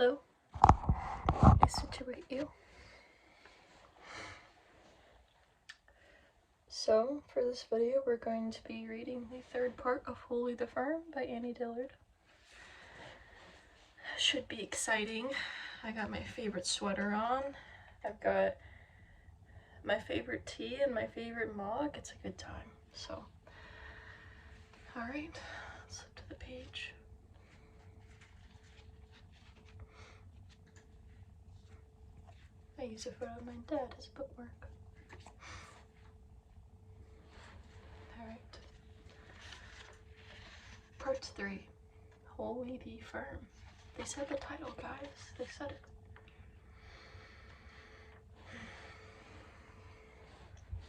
Hello, nice to meet you. So, for this video, we're going to be reading the third part of Holy the Firm by Annie Dillard. Should be exciting. I got my favorite sweater on. I've got my favorite tea and my favorite mug. It's a good time. So, alright, let's flip to the page. I use a photo of my dad as a bookmark. Alright. Part 3. Holy the Firm. They said the title, guys. They said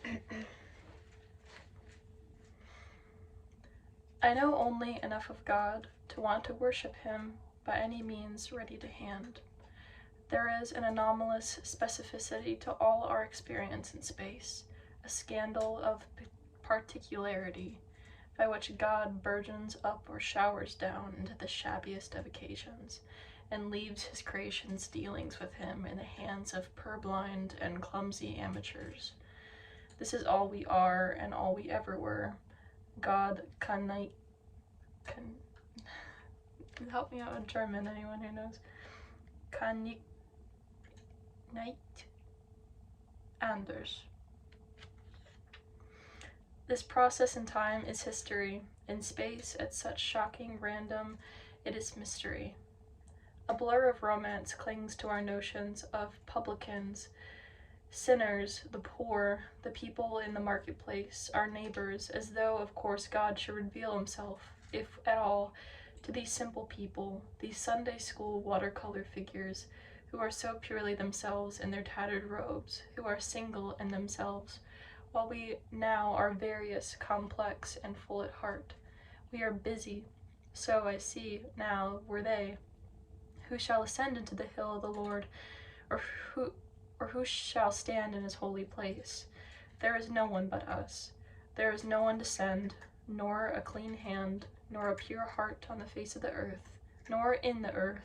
it. I know only enough of God to want to worship him by any means ready to hand. There is an anomalous specificity to all our experience in space, a scandal of particularity, by which God burgeons up or showers down into the shabbiest of occasions, and leaves his creation's dealings with him in the hands of purblind and clumsy amateurs. This is all we are and all we ever were. God can help me out in German, anyone who knows. Kann nicht anders. This process in time is history. In space, at such shocking random, it is mystery. A blur of romance clings to our notions of publicans, sinners, the poor, the people in the marketplace, our neighbors, as though, of course, God should reveal himself, if at all, to these simple people, these Sunday school watercolor figures, who are so purely themselves in their tattered robes, who are single in themselves, while we now are various, complex, and full at heart. We are busy, so I see now were they. Who shall ascend into the hill of the Lord, or who shall stand in his holy place? There is no one but us. There is no one to send, nor a clean hand, nor a pure heart on the face of the earth, nor in the earth,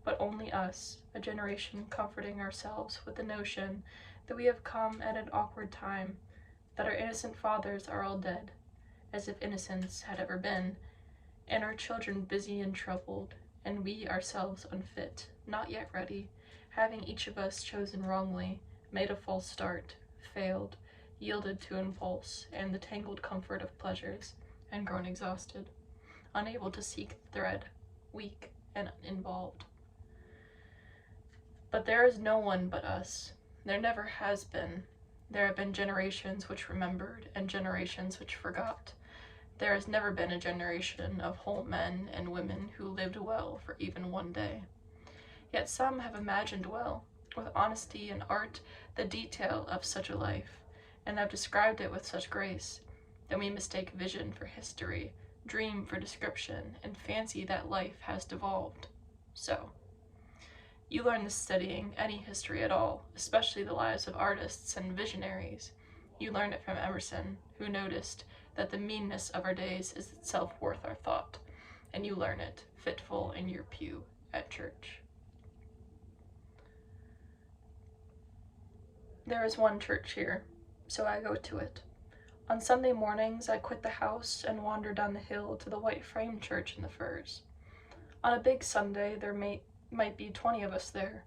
but only us, a generation comforting ourselves with the notion that we have come at an awkward time, that our innocent fathers are all dead, as if innocence had ever been, and our children busy and troubled, and we ourselves unfit, not yet ready, having each of us chosen wrongly, made a false start, failed, yielded to impulse and the tangled comfort of pleasures, and grown exhausted, unable to seek the thread, weak and involved. But there is no one but us. There never has been. There have been generations which remembered, and generations which forgot. There has never been a generation of whole men and women who lived well for even one day. Yet some have imagined well, with honesty and art, the detail of such a life, and have described it with such grace, that we mistake vision for history, dream for description, and fancy that life has devolved. So, you learn this studying any history at all, especially the lives of artists and visionaries. You learn it from Emerson, who noticed that the meanness of our days is itself worth our thought, and you learn it, fitful in your pew at church. There is one church here, so I go to it. On Sunday mornings, I quit the house and wander down the hill to the white frame church in the firs. On a big Sunday, there might be 20 of us there.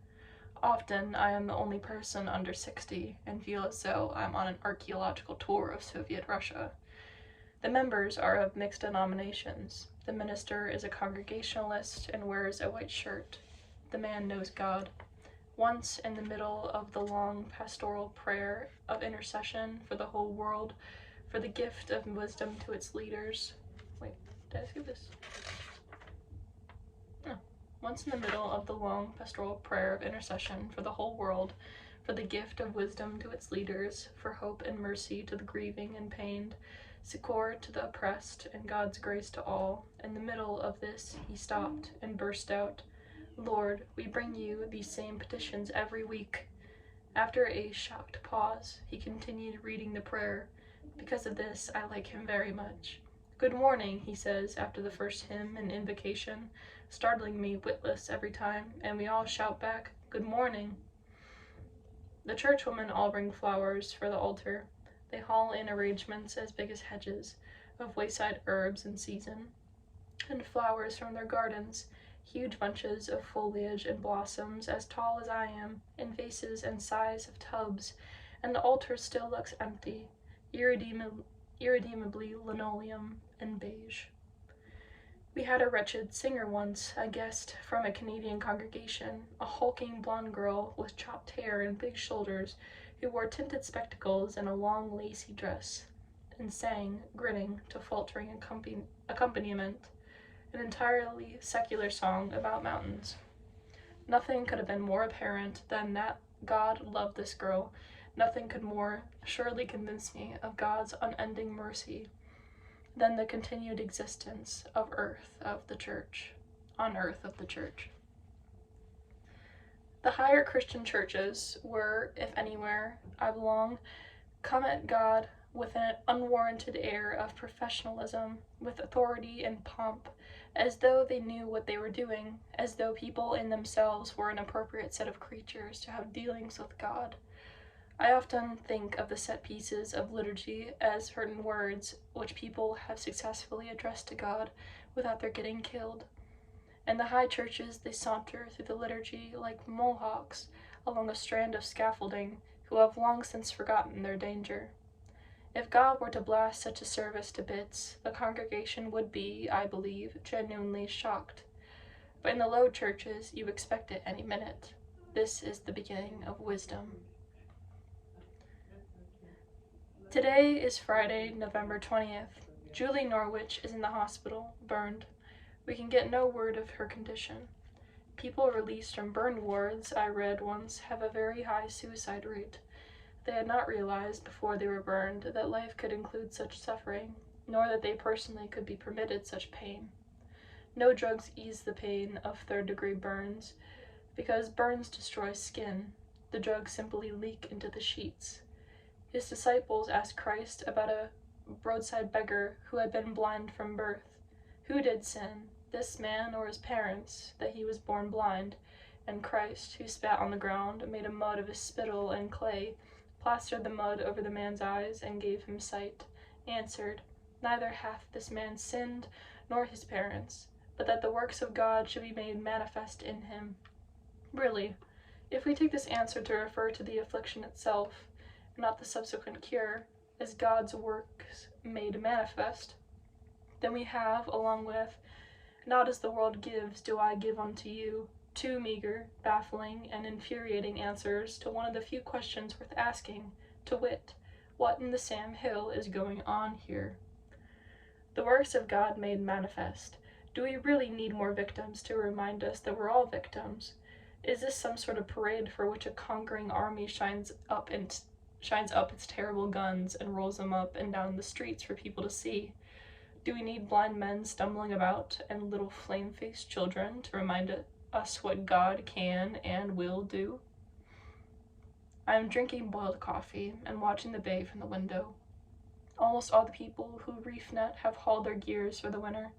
Often, I am the only person under 60 and feel as though I'm on an archaeological tour of Soviet Russia. The members are of mixed denominations. The minister is a Congregationalist and wears a white shirt. The man knows God. Once, in the middle of the long pastoral prayer of intercession for the whole world, for the gift of wisdom to its leaders. Wait, did I see this? No. Once in the middle of the long pastoral prayer of intercession for the whole world, for the gift of wisdom to its leaders, for hope and mercy to the grieving and pained, succor to the oppressed, and God's grace to all, in the middle of this he stopped and burst out, Lord, we bring you these same petitions every week. After a shocked pause, he continued reading the prayer. Because of this, I like him very much. "Good morning," he says after the first hymn and invocation, startling me witless every time, and we all shout back, "Good morning." The churchwomen all bring flowers for the altar. They haul in arrangements as big as hedges of wayside herbs in season, and flowers from their gardens, huge bunches of foliage and blossoms as tall as I am, in vases and size of tubs, and the altar still looks empty, irredeemably linoleum and beige. We had a wretched singer once, a guest from a Canadian congregation, a hulking blonde girl with chopped hair and big shoulders who wore tinted spectacles and a long lacy dress, and sang, grinning to faltering accompaniment, an entirely secular song about mountains. Nothing could have been more apparent than that God loved this girl. Nothing could more surely convince me of God's unending mercy than the continued existence of the church. The higher Christian churches were, if anywhere I belong, come at God with an unwarranted air of professionalism, with authority and pomp, as though they knew what they were doing, as though people in themselves were an appropriate set of creatures to have dealings with God. I often think of the set pieces of liturgy as certain words which people have successfully addressed to God without their getting killed. In the high churches they saunter through the liturgy like Mohawks along a strand of scaffolding who have long since forgotten their danger. If God were to blast such a service to bits, the congregation would be, I believe, genuinely shocked. But in the low churches you expect it any minute. This is the beginning of wisdom. Today is Friday, November 20th. Julie Norwich is in the hospital, burned. We can get no word of her condition. People released from burn wards, I read once, have a very high suicide rate. They had not realized before they were burned that life could include such suffering, nor that they personally could be permitted such pain. No drugs ease the pain of third-degree burns, because burns destroy skin. The drugs simply leak into the sheets. His disciples asked Christ about a roadside beggar who had been blind from birth. Who did sin, this man or his parents, that he was born blind? And Christ, who spat on the ground, made a mud of his spittle and clay, plastered the mud over the man's eyes, and gave him sight, answered, "Neither hath this man sinned, nor his parents, but that the works of God should be made manifest in him." Really, if we take this answer to refer to the affliction itself, not the subsequent cure, as God's works made manifest, then we have, along with, "Not as the world gives do I give unto you," two meager, baffling, and infuriating answers to one of the few questions worth asking, to wit, what in the Sam Hill is going on here? The works of God made manifest. Do we really need more victims to remind us that we're all victims? Is this some sort of parade for which a conquering army shines up its terrible guns and rolls them up and down the streets for people to see? Do we need blind men stumbling about and little flame-faced children to remind us what God can and will do? I am drinking boiled coffee and watching the bay from the window. Almost all the people who reef net have hauled their gears for the winter.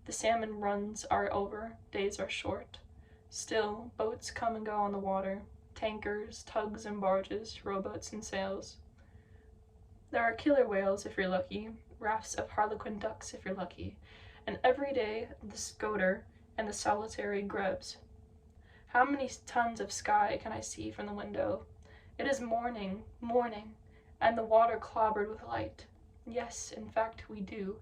The salmon runs are over, days are short. Still, boats come and go on the water, tankers, tugs and barges, rowboats and sails. There are killer whales if you're lucky, rafts of harlequin ducks if you're lucky, and every day the scoter and the solitary grebes. How many tons of sky can I see from the window? It is morning, and the water clobbered with light. Yes, in fact, we do.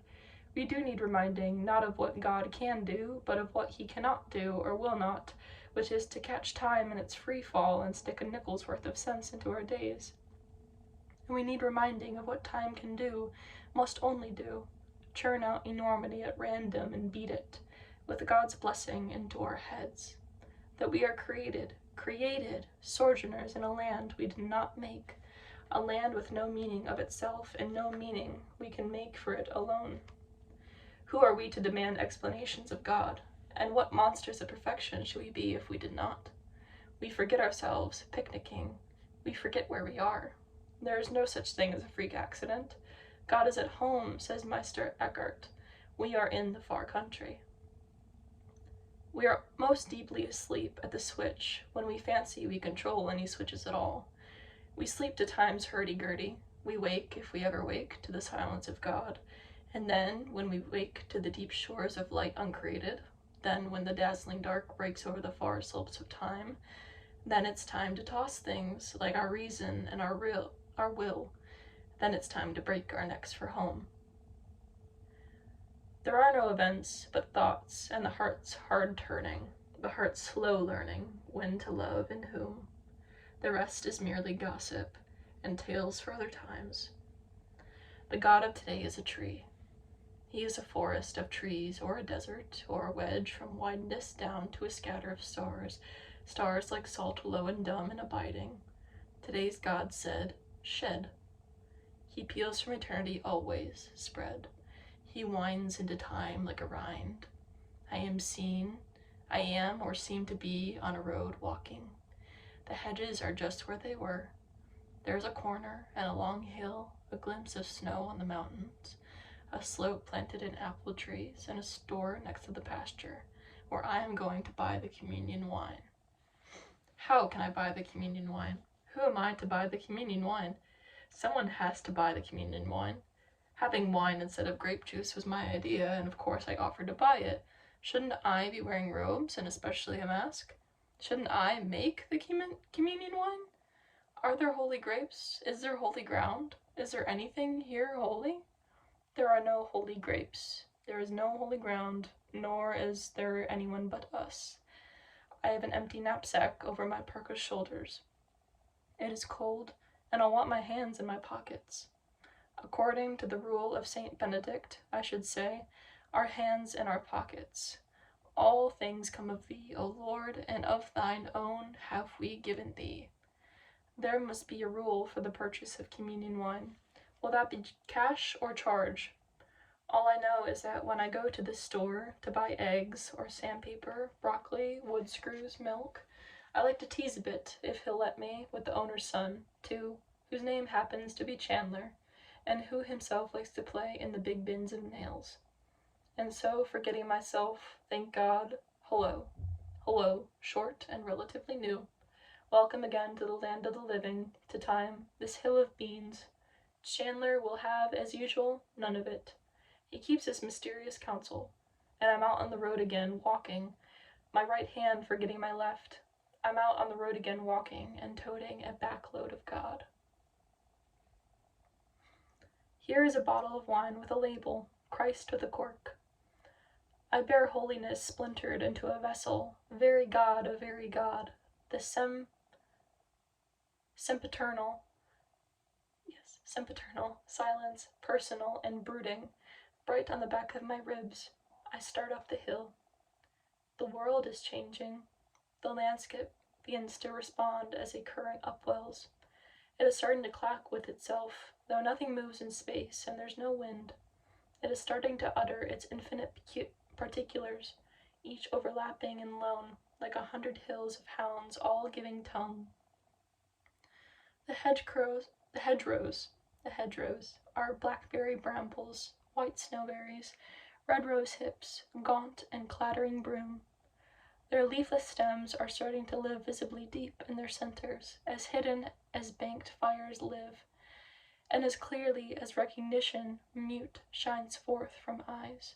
We do need reminding, not of what God can do, but of what he cannot do or will not, which is to catch time in its free fall and stick a nickel's worth of sense into our days. And we need reminding of what time can do, must only do, churn out enormity at random and beat it, with God's blessing into our heads. That we are created, sojourners in a land we did not make, a land with no meaning of itself and no meaning we can make for it alone. Who are we to demand explanations of God? And what monsters of perfection should we be if we did not? We forget ourselves, picnicking. We forget where we are. There is no such thing as a freak accident. God is at home, says Meister Eckhart. We are in the far country. We are most deeply asleep at the switch when we fancy we control any switches at all. We sleep to time's hurdy-gurdy. We wake, if we ever wake, to the silence of God. And then, when we wake to the deep shores of light uncreated, then when the dazzling dark breaks over the far slopes of time, then it's time to toss things like our reason and our will. Then it's time to break our necks for home. There are no events, but thoughts, and the heart's hard turning, the heart's slow learning when to love and whom. The rest is merely gossip and tales for other times. The God of today is a tree. He is a forest of trees, or a desert, or a wedge from wideness down to a scatter of stars, stars like salt, low and dumb and abiding. Today's God said, shed. He peels from eternity always, spread. He winds into time like a rind. I am seen, I am or seem to be on a road walking. The hedges are just where they were. There's a corner and a long hill, a glimpse of snow on the mountains, a slope planted in apple trees, and a store next to the pasture, where I am going to buy the communion wine. How can I buy the communion wine? Who am I to buy the communion wine? Someone has to buy the communion wine. Having wine instead of grape juice was my idea, and of course I offered to buy it. Shouldn't I be wearing robes, and especially a mask? Shouldn't I make the communion wine? Are there holy grapes? Is there holy ground? Is there anything here holy? There are no holy grapes. There is no holy ground, nor is there anyone but us. I have an empty knapsack over my parka's shoulders. It is cold, and I'll want my hands in my pockets. According to the rule of Saint Benedict, I should say, our hands in our pockets. All things come of thee, O Lord, and of thine own have we given thee. There must be a rule for the purchase of communion wine. Will that be cash or charge? All I know is that when I go to the store to buy eggs or sandpaper, broccoli, wood screws, milk, I like to tease a bit, if he'll let me, with the owner's son, too, whose name happens to be Chandler, and who himself likes to play in the big bins of nails. And so, forgetting myself, thank God, hello, short and relatively new. Welcome again to the land of the living, to time, this hill of beans. Chandler will have, as usual, none of it. He keeps his mysterious counsel, and I'm out on the road again, walking, my right hand forgetting my left. I'm out on the road again walking, and toting a backload of God. Here is a bottle of wine with a label, Christ with a cork. I bear holiness splintered into a vessel, very God of very God, the sempiternal, silence, personal and brooding, bright on the back of my ribs. I start up the hill. The world is changing. The landscape begins to respond as a current upwells. It is starting to clack with itself, though nothing moves in space and there's no wind. It is starting to utter its infinite particulars, each overlapping and lone, like 100 hills of hounds all giving tongue. The hedgerows are blackberry brambles, white snowberries, red rose hips, gaunt and clattering broom. Their leafless stems are starting to live visibly deep in their centers, as hidden as banked fires live, and as clearly as recognition, mute, shines forth from eyes.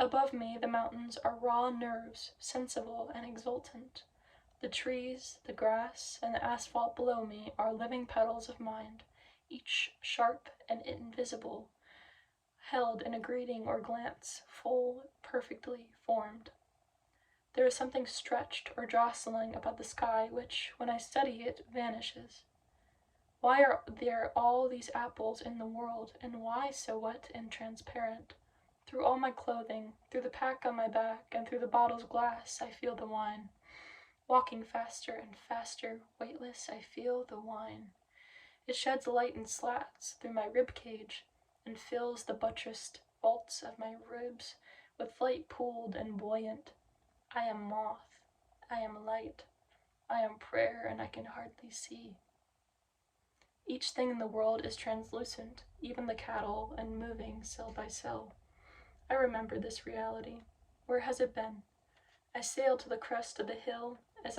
Above me the mountains are raw nerves, sensible and exultant. The trees, the grass, and the asphalt below me are living petals of mind, each sharp and invisible, held in a greeting or glance, full, perfectly formed. There is something stretched or jostling about the sky which, when I study it, vanishes. Why are there all these apples in the world, and why so wet and transparent? Through all my clothing, through the pack on my back, and through the bottle's glass, I feel the wine. Walking faster and faster, weightless, I feel the wine. It sheds light in slats through my rib cage, and fills the buttressed vaults of my ribs with light pooled and buoyant. I am moth, I am light, I am prayer, and I can hardly see. Each thing in the world is translucent, even the cattle, and moving cell by cell. I remember this reality. Where has it been? I sailed to the crest of the hill, as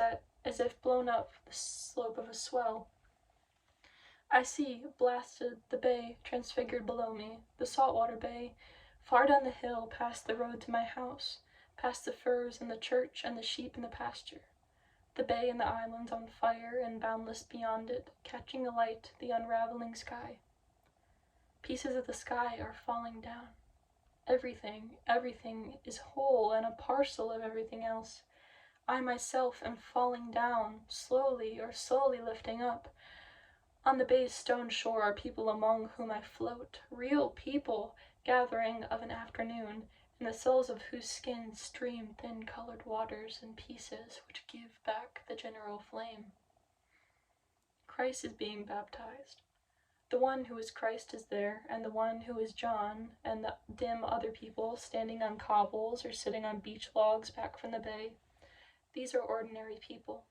if blown up the slope of a swell. I see, blasted, the bay, transfigured below me, the saltwater bay, far down the hill, past the road to my house, past the firs and the church and the sheep in the pasture. The bay and the islands on fire and boundless beyond it, catching alight the unraveling sky. Pieces of the sky are falling down. Everything is whole and a parcel of everything else. I myself am falling down, slowly or slowly lifting up. On the bay's stone shore are people among whom I float, real people, gathering of an afternoon, in the cells of whose skins stream thin colored waters in pieces which give back the general flame. Christ is being baptized. The one who is Christ is there, and the one who is John, and the dim other people standing on cobbles or sitting on beach logs back from the bay. These are ordinary people.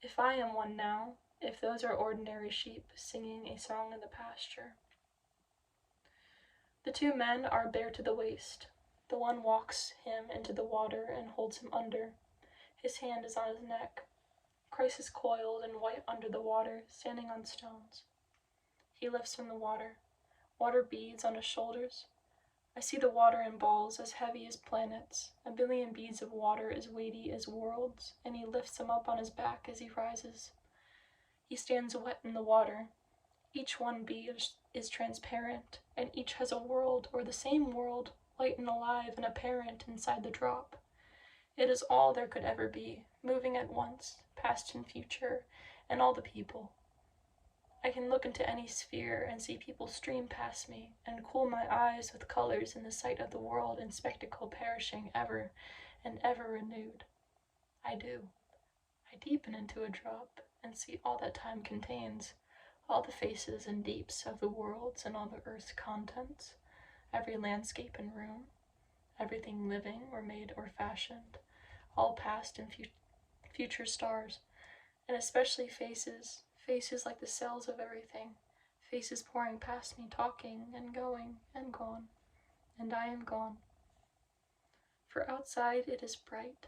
If I am one now, if those are ordinary sheep singing a song in the pasture. The two men are bare to the waist. The one walks him into the water and holds him under. His hand is on his neck. Christ is coiled and white under the water, standing on stones. He lifts from the water. Water beads on his shoulders. I see the water in balls as heavy as planets. A billion beads of water as weighty as worlds, and he lifts them up on his back as he rises. He stands wet in the water. Each one bead is transparent, and each has a world, or the same world, light and alive and apparent inside the drop. It is all there could ever be, moving at once, past and future, and all the people. I can look into any sphere and see people stream past me, and cool my eyes with colors in the sight of the world and spectacle perishing ever and ever renewed. I do. I deepen into a drop and see all that time contains, all the faces and deeps of the worlds and all the earth's contents, every landscape and room, everything living or made or fashioned, all past and future stars, and especially faces like the cells of everything, faces pouring past me, talking and going and gone, and I am gone. For outside it is bright.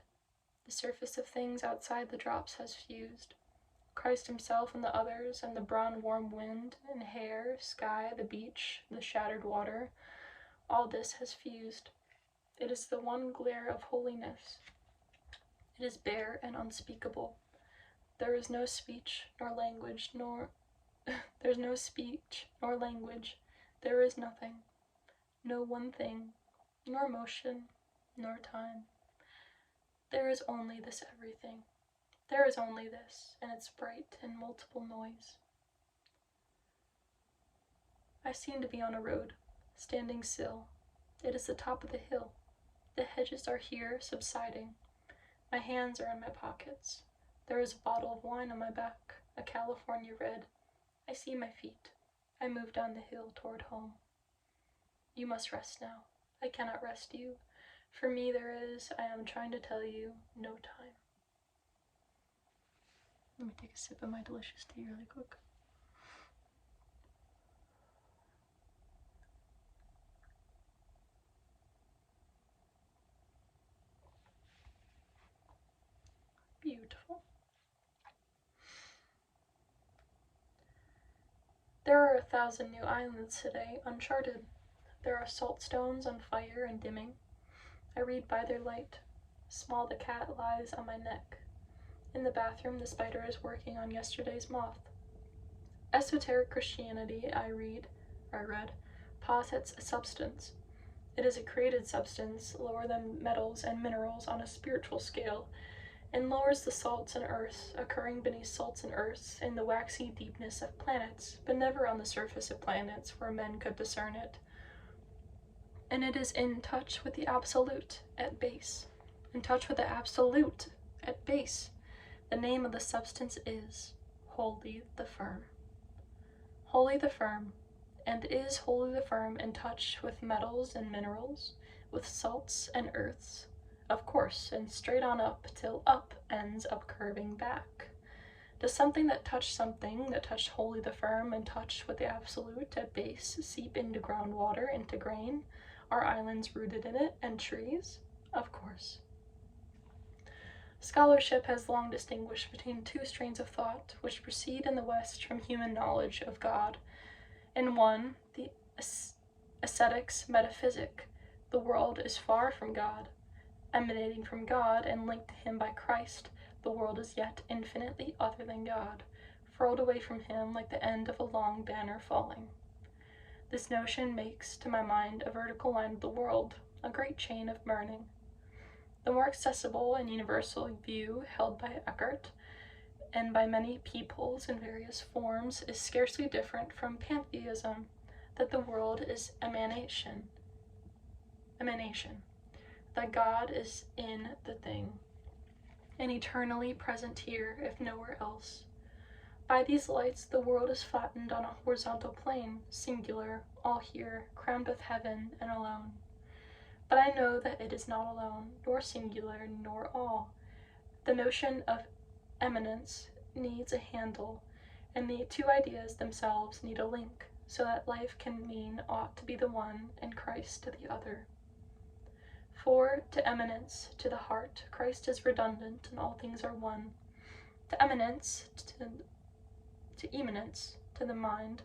The surface of things outside the drops has fused. Christ himself and the others, and the brown warm wind and hair, sky, the beach, the shattered water, all this has fused. It is the one glare of holiness. It is bare and unspeakable. There is no speech nor language, there's no speech nor language. There is nothing. No one thing, nor motion, nor time. There is only this everything. There is only this, and its bright and multiple noise. I seem to be on a road, standing still. It is the top of the hill. The hedges are here, subsiding. My hands are in my pockets. There is a bottle of wine on my back, a California red. I see my feet. I move down the hill toward home. You must rest now. I cannot rest you. For me there is, I am trying to tell you, no time. Let me take a sip of my delicious tea really quick. Beautiful. There are 1,000 new islands today, uncharted. There are salt stones on fire and dimming. I read by their light. Small the cat lies on my neck. In the bathroom, the spider is working on yesterday's moth. Esoteric Christianity, I read, posits a substance. It is a created substance, lower than metals and minerals on a spiritual scale, and lowers the salts and earths, occurring beneath salts and earths in the waxy deepness of planets, but never on the surface of planets where men could discern it. And it is in touch with the absolute at base. In touch with the absolute at base. The name of the substance is Holy the Firm. Holy the Firm, and is Holy the Firm in touch with metals and minerals, with salts and earths, of course, and straight on up till up ends up curving back. Does something that touched wholly the firm and touched with the absolute at base seep into groundwater, into grain? Are islands rooted in it, and trees? Of course. Scholarship has long distinguished between two strains of thought which proceed in the West from human knowledge of God. In one, the ascetics metaphysic, the world is far from God. Emanating from God and linked to him by Christ, the world is yet infinitely other than God, furled away from him like the end of a long banner falling. This notion makes, to my mind, a vertical line of the world, a great chain of burning. The more accessible and universal view held by Eckhart, and by many peoples in various forms, is scarcely different from pantheism, that the world is emanation, that God is in the thing, and eternally present here, if nowhere else. By these lights, the world is flattened on a horizontal plane, singular, all here, crammed with heaven, and alone. But I know that it is not alone, nor singular, nor all. The notion of eminence needs a handle, and the two ideas themselves need a link, so that life can mean aught to be the one, and Christ to the other. For, to eminence, to the heart, Christ is redundant, and all things are one. To eminence, to eminence, to the mind,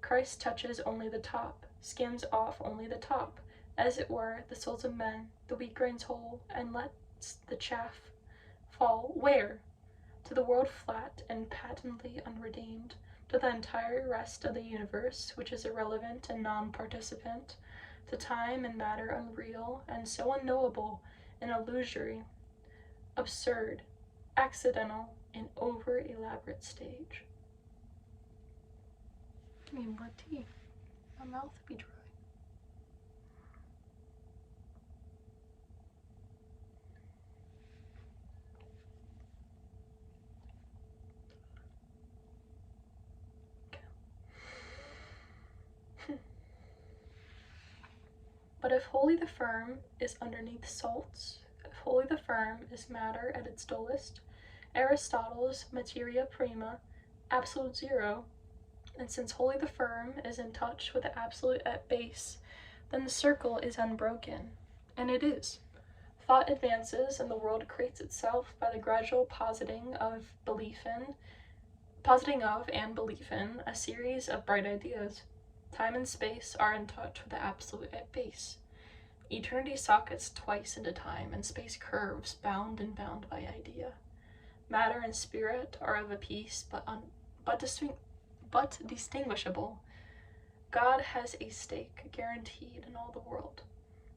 Christ touches only the top, skims off only the top, as it were, the souls of men, the wheat grains whole, and lets the chaff fall where? To the world flat and patently unredeemed, to the entire rest of the universe, which is irrelevant and non-participant, to time and matter unreal, and so unknowable, and illusory, absurd, accidental, and over-elaborate stage. Give me more tea. My mouth be dry. But if wholly the firm is underneath salts, if wholly the firm is matter at its dullest, Aristotle's materia prima, absolute zero, and since wholly the firm is in touch with the absolute at base, then the circle is unbroken, and it is. Thought advances and the world creates itself by the gradual positing of and belief in a series of bright ideas. Time and space are in touch with the absolute at base. Eternity sockets twice into time, and space curves, bound by idea. Matter and spirit are of a piece, but distinguishable. God has a stake guaranteed in all the world,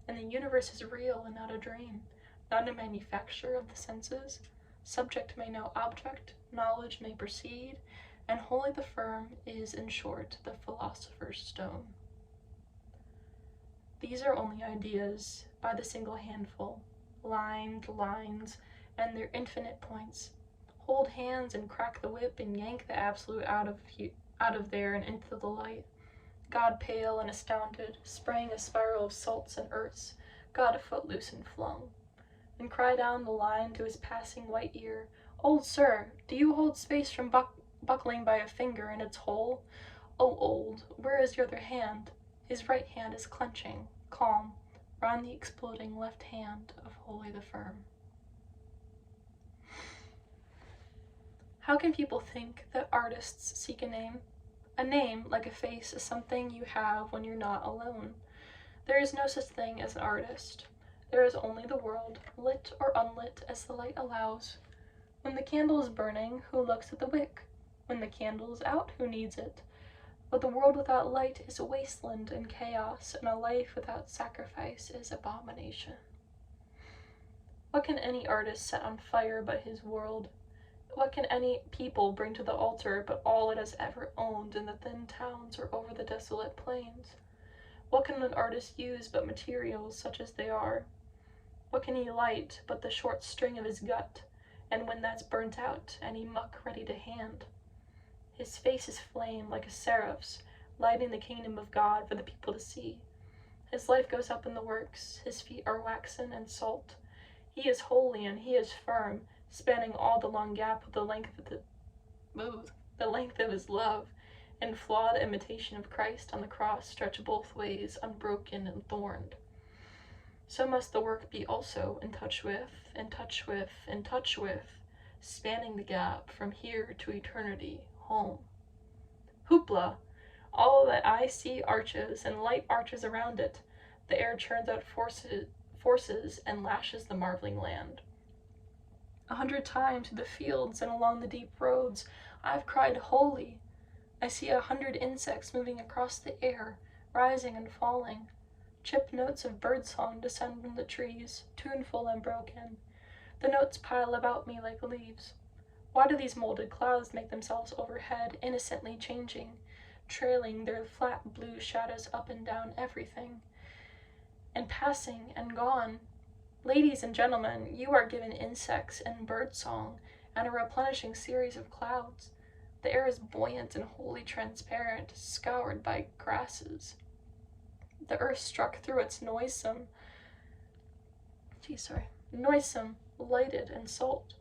and the universe is real and not a dream, not a manufacture of the senses. Subject may know object, knowledge may proceed, and wholly the firm is, in short, the philosopher's stone. These are only ideas by the single handful, lined lines, and their infinite points. Hold hands and crack the whip and yank the absolute out of there and into the light. God pale and astounded, spraying a spiral of salts and earths, God footloose and flung. And cry down the line to his passing white ear, "Old sir, do you hold space from buckling by a finger in its hole? Oh, old, where is your other hand?" His right hand is clenching, calm, round the exploding left hand of wholly the firm. How can people think that artists seek a name? A name, like a face, is something you have when you're not alone. There is no such thing as an artist. There is only the world, lit or unlit as the light allows. When the candle is burning, who looks at the wick? When the candle is out, who needs it? But the world without light is a wasteland and chaos, and a life without sacrifice is abomination. What can any artist set on fire but his world? What can any people bring to the altar but all it has ever owned in the thin towns or over the desolate plains? What can an artist use but materials such as they are? What can he light but the short string of his gut, and when that's burnt out, any muck ready to hand? His face is flame like a seraph's, lighting the kingdom of God for the people to see. His life goes up in the works, his feet are waxen and salt. He is holy and he is firm, spanning all the long gap of the length Ooh, the length of his love, in flawed imitation of Christ on the cross, stretch both ways, unbroken and thorned. So must the work be also, in touch with, in touch with, in touch with, spanning the gap from here to eternity, home. Hoopla! All that I see arches, and light arches around it. The air churns out forces and lashes the marveling land. 100 times through the fields and along the deep roads, I've cried holy. I see 100 insects moving across the air, rising and falling. Chip notes of birdsong descend from the trees, tuneful and broken. The notes pile about me like leaves. Why do these molded clouds make themselves overhead, innocently changing, trailing their flat blue shadows up and down everything, and passing and gone? Ladies and gentlemen, you are given insects and birdsong and a replenishing series of clouds. The air is buoyant and wholly transparent, scoured by grasses. The earth struck through its noisome, lighted and salt.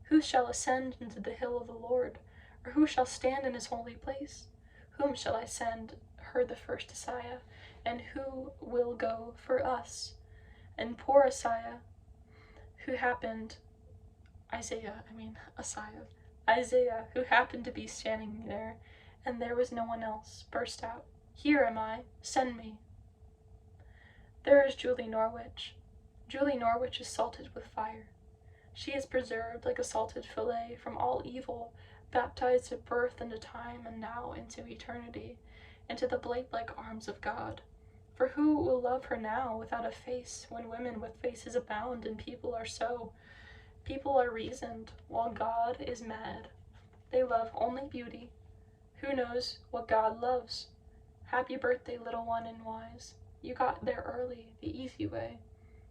Who shall ascend into the hill of the Lord? Or who shall stand in his holy place? Whom shall I send? Heard the first Isaiah. And who will go for us? And poor Isaiah, who happened to be standing there, and there was no one else, burst out, "Here am I, send me." There is Julie Norwich. Julie Norwich is salted with fire. She is preserved like a salted fillet from all evil, baptized at birth into time and now into eternity, into the blade-like arms of God. For who will love her now without a face, when women with faces abound and people are so? People are reasoned, while God is mad. They love only beauty. Who knows what God loves? Happy birthday, little one and wise. You got there early, the easy way.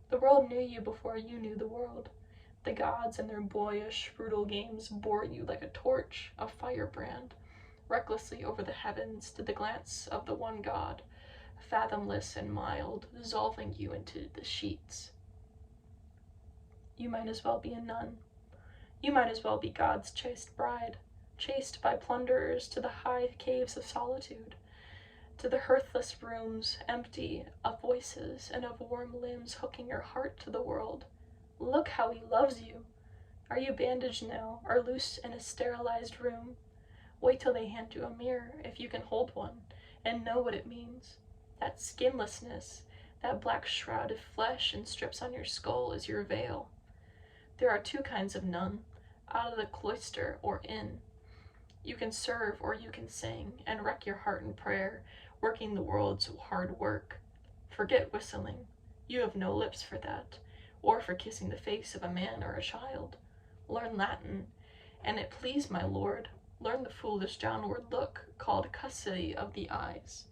The world knew you before you knew the world. The gods and their boyish, brutal games bore you like a torch, a firebrand. Recklessly over the heavens did the glance of the one God, fathomless and mild, dissolving you into the sheets. You might as well be a nun. You might as well be God's chaste bride, chased by plunderers to the high caves of solitude, to the hearthless rooms empty of voices and of warm limbs, hooking your heart to the world. Look how he loves you! Are you bandaged now, or loose in a sterilized room? Wait till they hand you a mirror, if you can hold one, and know what it means. That skinlessness, that black shroud of flesh and strips on your skull is your veil. There are 2 kinds of nun, out of the cloister or in. You can serve or you can sing, and wreck your heart in prayer, working the world's hard work. Forget whistling. You have no lips for that, or for kissing the face of a man or a child. Learn Latin, and it please my lord, learn the foolish downward look, called custody of the eyes.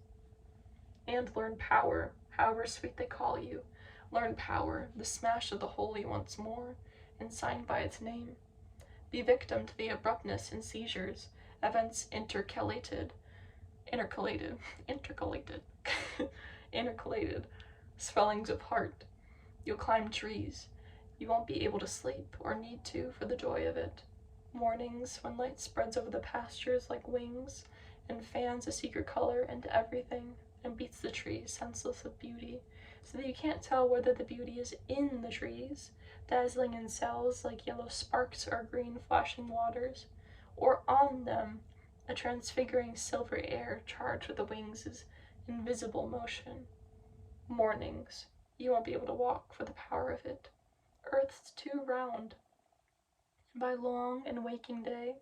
And learn power, however sweet they call you. Learn power, the smash of the holy once more, and signed by its name. Be victim to the abruptness and seizures, events intercalated, swellings of heart. You'll climb trees. You won't be able to sleep, or need to, for the joy of it. Mornings, when light spreads over the pastures like wings, and fans a secret color into everything, and beats the trees senseless of beauty, so that you can't tell whether the beauty is in the trees, dazzling in cells like yellow sparks or green flashing waters, or on them, a transfiguring silver air charged with the wings' invisible motion. Mornings, you won't be able to walk for the power of it. Earth's too round. And by long and waking day,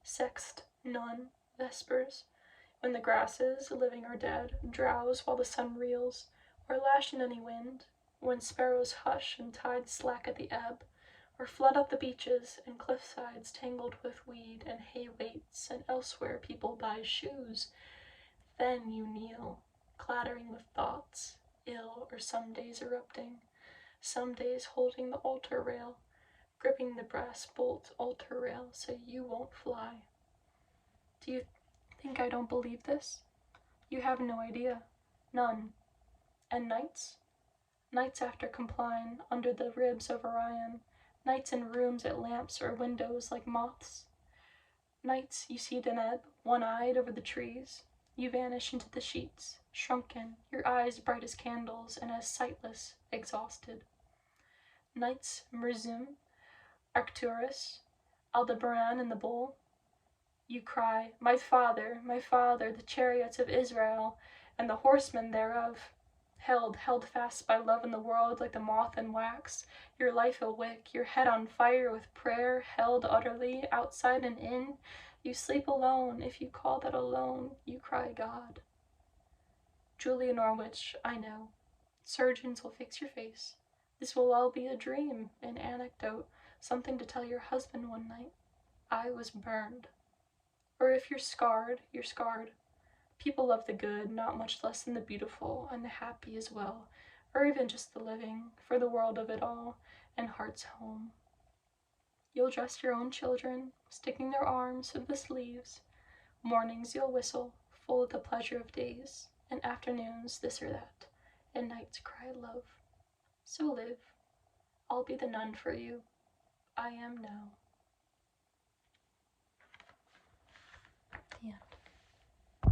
sext, nun, vespers, when the grasses, living or dead, drowse while the sun reels, or lash in any wind, when sparrows hush and tides slack at the ebb, or flood up the beaches and cliff-sides tangled with weed and hay waits, and elsewhere people buy shoes, then you kneel, clattering with thoughts, ill or some days erupting, some days holding the altar rail, gripping the brass bolt altar rail so you won't fly. Do you think I don't believe this? You have no idea. None. And nights? Nights after compline, under the ribs of Orion, nights in rooms at lamps or windows like moths. Nights you see Deneb, one-eyed over the trees. You vanish into the sheets, shrunken, your eyes bright as candles and as sightless, exhausted. Nights Merzum, Arcturus, Aldebaran in the bowl. You cry, my father, the chariots of Israel, and the horsemen thereof. Held fast by love in the world like the moth in wax, your life a wick, your head on fire with prayer, held utterly, outside and in. You sleep alone, if you call that alone, you cry God. Julia Norwich, I know. Surgeons will fix your face. This will all be a dream, an anecdote, something to tell your husband one night. I was burned. Or if you're scarred, you're scarred. People love the good, not much less than the beautiful, and the happy as well, or even just the living, for the world of it all, and heart's home. You'll dress your own children, sticking their arms through the sleeves. Mornings you'll whistle, full of the pleasure of days, and afternoons this or that, and nights cry love. So live. I'll be the nun for you. I am now.